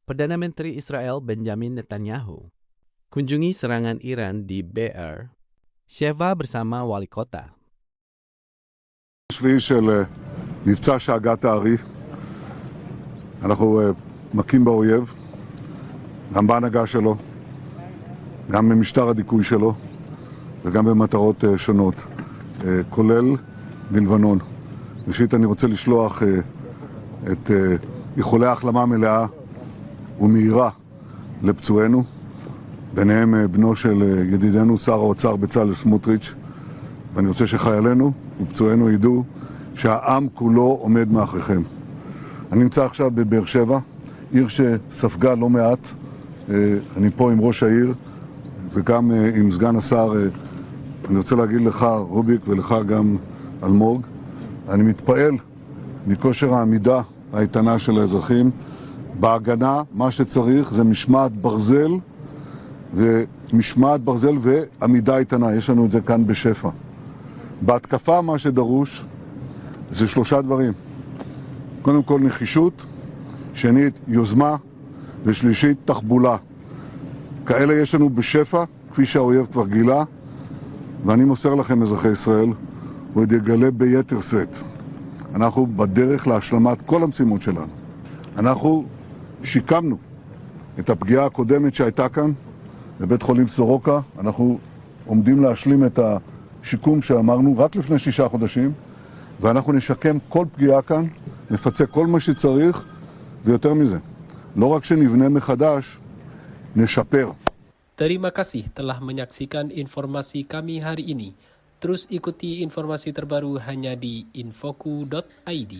Perdana Menteri Israel Benjamin Netanyahu kunjungi serangan Iran di Be'er Sheva bersama wali kota. שביעי של מבצע שאגת הארי, אנחנו מכים באויב, גם בהנהגה שלו, גם במשטר הדיכוי שלו וגם במטרות שונות, כולל בלבנון. ראשית אני רוצה לשלוח את איחולי החלמה מלאה ומהירה לפצועינו, ביניהם בנו של ידידנו שר האוצר בצלאל סמוטריץ', ואני רוצה שחיילינו ופצועינו ידעו שהעם כולו עומד מאחוריכם. אני נמצא עכשיו בבאר שבע, עיר שספגה לא מעט. אני פה עם ראש העיר וגם עם סגן השר. אני רוצה להגיד לך רוביק ולך גם אלמוג, אני מתפעל מכושר העמידה האיתנה של האזרחים. בהגנה מה שצריך זה משמעת ברזל ועמידה איתנה, יש לנו את זה כאן בשפע. בהתקפה מה שדרוש זה שלושה דברים: קודם כל נחישות, שנית יוזמה, ושלישית תחבולה. כאלה יש לנו בשפע, כפי שהאויב כבר גילה, ואני מוסר לכם אזרחי ישראל, הוא עוד יגלה ביתר שאת. אנחנו בדרך להשלמת כל המשימות שלנו. אנחנו שיקמנו את הפגיעה הקודמת שהייתה כאן בבית חולים סורוקה. אנחנו עומדים להשלים את השיקום שאמרנו רק לפני 6 חודשים, ואנחנו נשקם כל פגיעה כאן, נפצה כל מה שצריך, ויותר מזה, לא רק שנבנה מחדש, נשפר. Terima kasih telah menyaksikan informasi kami hari ini. Terus ikuti informasi terbaru hanya di infoku.id.